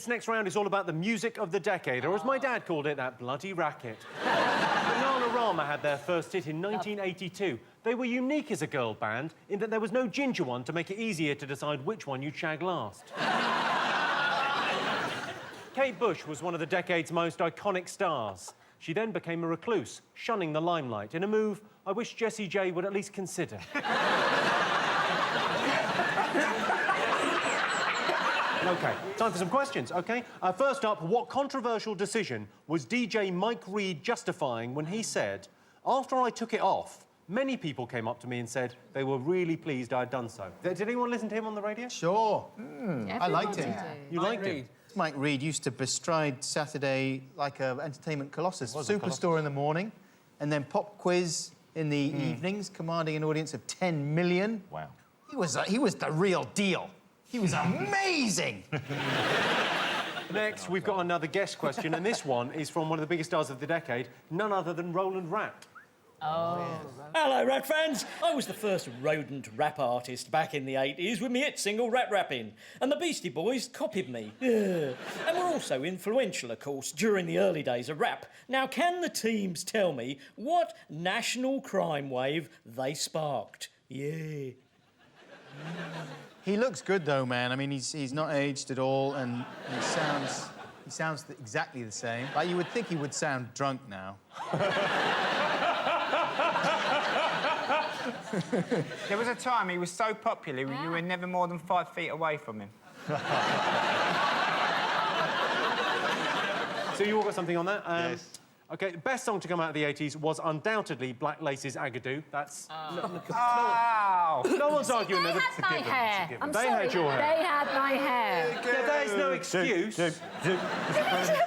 This next round is all about the music of the decade, or as my dad called it, that bloody racket. Bananarama had their first hit in 1982. They were unique as a girl band in that there was no ginger one to make it easier to decide which one you'd shag last. Kate Bush was one of the decade's most iconic stars. She then became a recluse, shunning the limelight, in a move I wish Jessie J would at least consider. OK, time for some questions, OK? First up, what controversial decision was DJ Mike Reid justifying when he said, "After I took it off, many people came up to me and said they were really pleased I'd done so." Did anyone listen to him on the radio? Sure. I liked him. You liked him? Mike Reid used to bestride Saturday like an entertainment colossus. Superstore in the morning, and then pop quiz in the evenings, commanding an audience of 10 million. Wow. He was the real deal. He was amazing. Next, we've got another guest question, and this one is from one of the biggest stars of the decade, none other than Roland Rat. Oh. Hello, rap fans. I was the first rodent rap artist back in the 80s with my hit single Rat Rappin', and the Beastie Boys copied me. And were also influential, of course, during the early days of rap. Now, can the teams tell me what national crime wave they sparked? Yeah. He looks good, though, man. I mean, he's not aged at all, and he sounds exactly the same. Like, you would think he would sound drunk now. There was a time he was so popular, you were never more than 5 feet away from him. So you all got something on that? Yes. OK, the best song to come out of the 80s was undoubtedly Black Lace's Agadoo. That's... Oh! No one's arguing that. They had my hair. I'm They sorry. had your hair. They had my hair. Yeah, there's no excuse.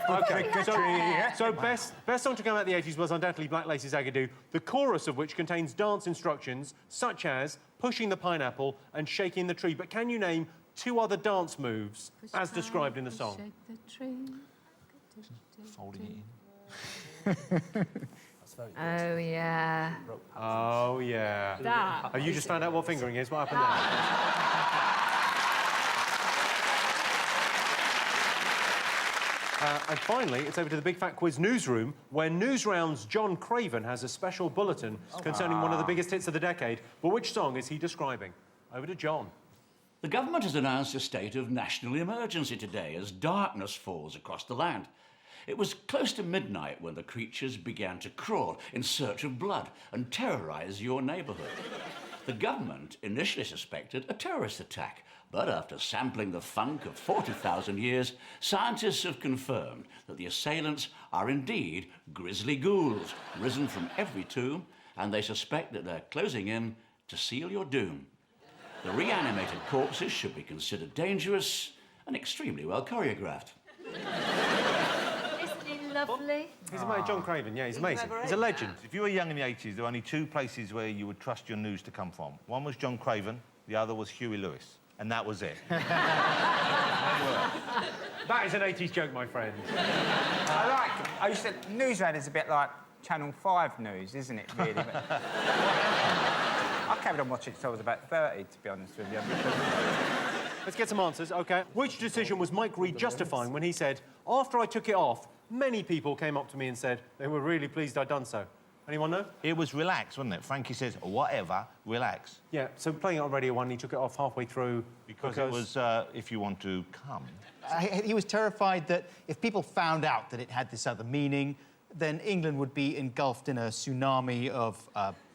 OK, so best song to come out of the 80s was undoubtedly Black Lace's Agadoo, the chorus of which contains dance instructions such as pushing the pineapple and shaking the tree. But can you name 2 other dance moves as described in the song? Shake the tree. Folding it in. Oh, yeah. Oh, yeah. That. Oh, you just found out what fingering is? What happened there? And finally, it's over to the Big Fat Quiz newsroom, where Newsround's John Craven has a special bulletin concerning one of the biggest hits of the decade. But which song is he describing? Over to John. The government has announced a state of national emergency today as darkness falls across the land. It was close to midnight when the creatures began to crawl in search of blood and terrorise your neighbourhood. The government initially suspected a terrorist attack, but after sampling the funk of 40,000 years, scientists have confirmed that the assailants are indeed grisly ghouls, risen from every tomb, and they suspect that they're closing in to seal your doom. The reanimated corpses should be considered dangerous and extremely well choreographed. Lovely. He's amazing. John Craven, yeah, he's amazing. He's a legend. If you were young in the 80s, there were only 2 places where you would trust your news to come from. One was John Craven, the other was Huey Lewis. And that was it. That is an 80s joke, my friend. I used to... Newsround is a bit like Channel 5 news, isn't it, really? But... I carried on watching until I was about 30, to be honest with you. Let's get some answers, OK. Which decision was Mike Reid justifying when he said, "After I took it off, many people came up to me and said they were really pleased I'd done so"? Anyone know? It was relax, wasn't it? Frankie says, whatever, relax. Yeah, so playing it on Radio 1, he took it off halfway through... Because it was, if you want to come. He was terrified that if people found out that it had this other meaning, then England would be engulfed in a tsunami of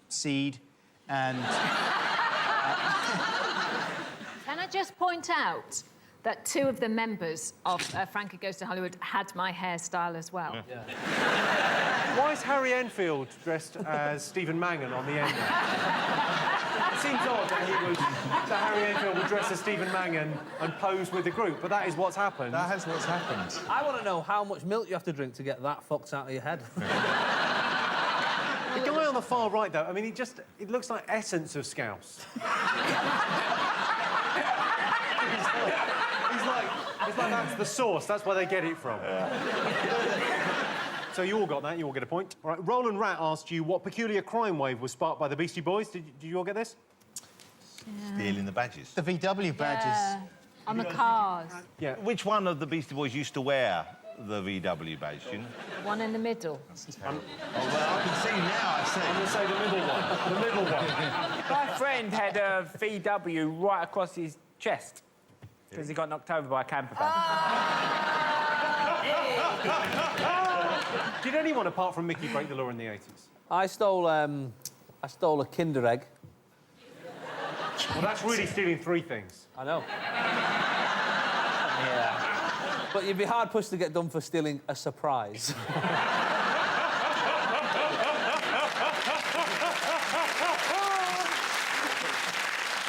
seed and... Can I just point out that 2 of the members of Frankie Goes to Hollywood had my hairstyle as well? Yeah. Why is Harry Enfield dressed as Stephen Mangan on the end? It seems odd that Harry Enfield would dress as Stephen Mangan and pose with the group, but that is what's happened. That is what's happened. I want to know how much milk you have to drink to get that fucked out of your head. The guy on the far right, though, I mean, it looks like essence of Scouse. It's like that's the source, that's where they get it from. So you all got that, you all get a point. All right, Roland Rat asked you what peculiar crime wave was sparked by the Beastie Boys. Did you all get this? Stealing the badges. The VW badges. On the cars. Yeah. Which one of the Beastie Boys used to wear the VW badge? You know? One in the middle. Oh, well, I can see now, I see. I'm going to say the middle one. The middle one. My friend had a VW right across his chest because he got knocked over by a camper van. Did anyone, apart from Mickey, break the law in the 80s? I stole a Kinder Egg. Well, that's really stealing 3 things. I know. Yeah. But you'd be hard-pushed to get done for stealing a surprise.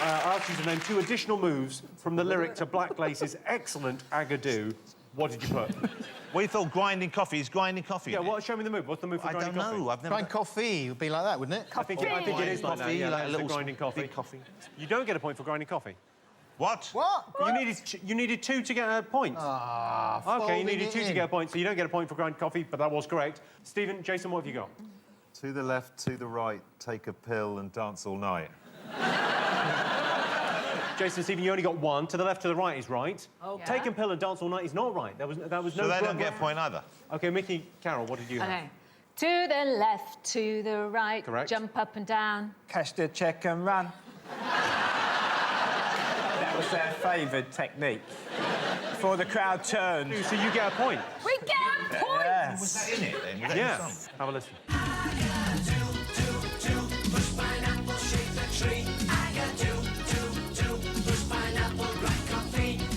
I asked you to name 2 additional moves from the lyric to Black Lace's excellent Agadoo. What did you put? We thought grinding coffee is grinding coffee. Yeah, show me the move. What's the move for I grinding don't coffee? know. I've never... Grind coffee would be like that, wouldn't it? I think it is like that, Coffee, yeah, like a that's little the grinding coffee. big coffee. You don't get a point for grinding coffee. What? What? You needed 2 to get a point. OK, you needed 2 to get a point, so you don't get a point for grinding coffee, but that was correct. Stephen, Jason, what have you got? To the left, to the right, take a pill and dance all night. Jason, Stephen, you only got 1. To the left, to the right is right. Okay. Take a pill and dance all night is not right. That was no... So they don't get a point either. OK, Mickey, Carol, what did you have? Okay. To the left, to the right. Correct. Jump up and down. Cash the check and run. That was their favoured technique. Before the crowd turned. So you get a point. We get a point! Yeah. Was that in it then? Was that in the Yeah. song? Have a listen.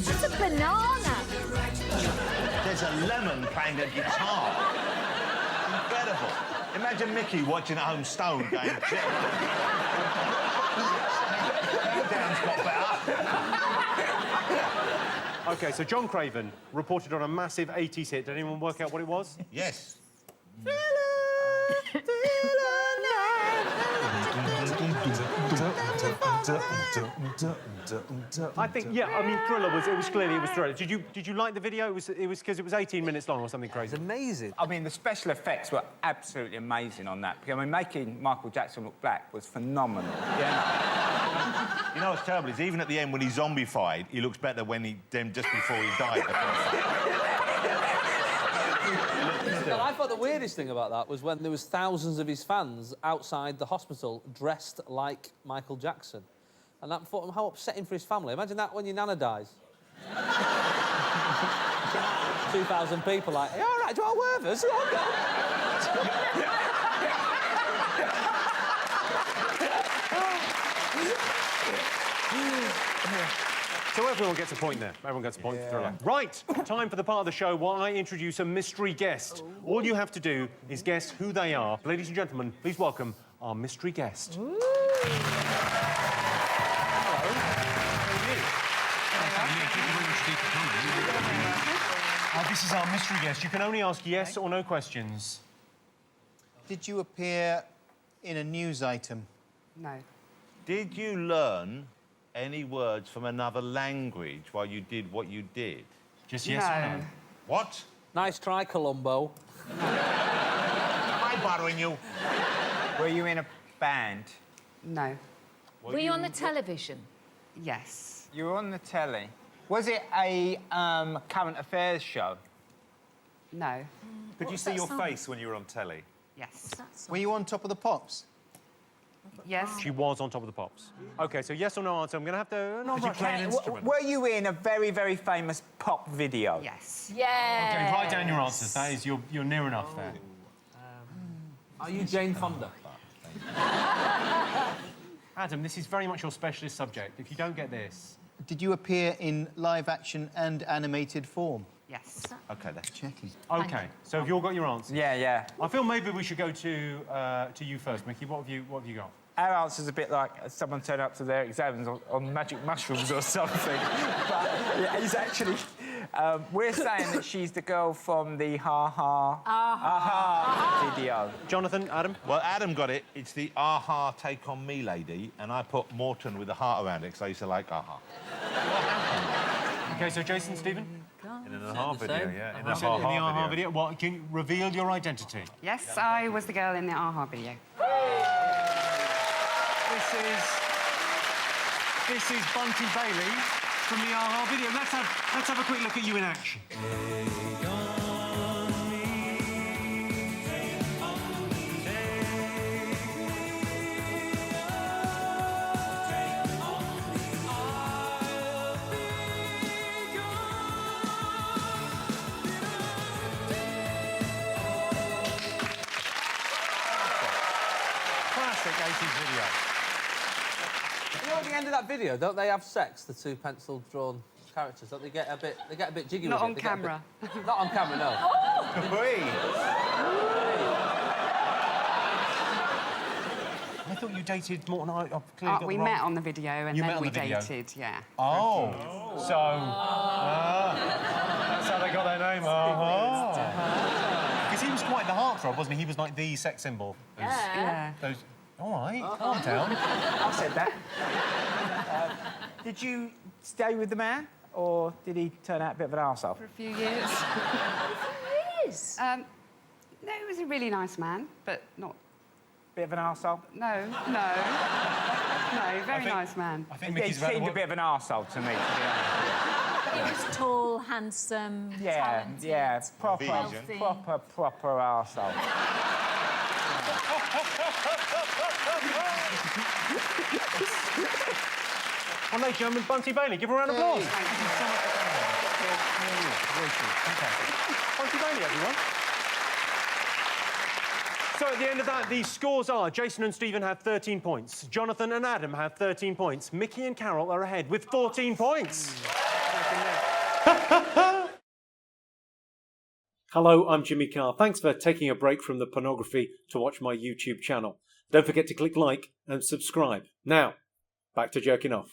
That's a banana. There's a lemon playing a guitar. Incredible. Imagine Mickey watching at home stoned going, shit. Dan's got better. OK, so John Craven reported on a massive 80s hit. Did anyone work out what it was? Yes. I think, yeah, I mean, Thriller was clearly Thriller. Did you like the video? It was because it was 18 minutes long or something crazy. It's amazing. I mean, the special effects were absolutely amazing on that. I mean, making Michael Jackson look black was phenomenal. Yeah. You know what's terrible is even at the end when he's zombified, he looks better than just before he died. Well, I thought the weirdest thing about that was when there was thousands of his fans outside the hospital dressed like Michael Jackson. And that thought how upsetting for his family. Imagine that when your nana dies. 2,000 people like, all right, do you want to wear this? So everyone gets a point there. Everyone gets a point for Thriller. Right, time for the part of the show where I introduce a mystery guest. All you have to do is guess who they are. Ladies and gentlemen, please welcome our mystery guest. This is our mystery guest. You can only ask yes or no questions. Did you appear in a news item? No. Did you learn any words from another language while you did what you did? Just yes or no? What? Nice try, Columbo. Am I bothering you? Were you in a band? No. Were you on the television? Yes. You were on the telly. Was it a current affairs show? No. Could you see your face when you were on telly? Yes. Were you on Top of the Pops? Yes. She was on Top of the Pops. OK, so yes or no answer. I'm going to have to... No, Did you play an instrument? Were you in a very, very famous pop video? Yes. Yeah. OK, write down your answers. That is, you're near enough there. Are you Jane Fonda? Adam, this is very much your specialist subject. If you don't get this... Did you appear in live action and animated form? Yes. OK, that's Checking. OK, so have you all got your answers? Yeah, yeah. I feel maybe we should go to you first, Mickey. What have you got? Our answer's a bit like someone turned up to their exams on magic mushrooms or something. But yeah, it's actually... we're saying that she's the girl from the Aha video. Jonathan, Adam? Well, Adam got it. It's the Aha Take On Me lady, and I put Morton with a heart around it because I used to like Aha. OK, so Jason, Stephen? In an Aha video, yeah. In In the Aha video. What, can you reveal your identity? Yes, I was the girl in the Aha video. This is Bunty Bailey. from the AHA video. Let's have a quick look at you in action. Classic 80s video. You know, at the end of that video, don't they have sex? The two pencil drawn characters, don't they get a bit? They get a bit jiggy Not with on it. They get a bit- camera. Not on camera, no. I thought you dated more than I clearly got We the wrong... met on the video and You met then on we the video? dated, yeah. Oh. So... that's how they got their name. Because he was quite the heartthrob, wasn't he? He was like the sex symbol. Yeah. Those... All right, calm down. I said that. Did you stay with the man, or did he turn out a bit of an arsehole? For a few years. Yes. No, he was a really nice man, but not... Bit of an arsehole? No, very nice man. I think He Micky's about seemed to... a bit of an arsehole to me, to be honest. He was tall, handsome, talented. Yeah, proper Wealthy. arsehole. Well, ladies and gentlemen, Bunty Bailey, give her a round of applause. Bunty Bailey, everyone. So at the end of that, the scores are Jason and Stephen have 13 points. Jonathan and Adam have 13 points. Micky and Carol are ahead with 14 points. Hello, I'm Jimmy Carr. Thanks for taking a break from the pornography to watch my YouTube channel. Don't forget to click like and subscribe. Now, back to jerking off.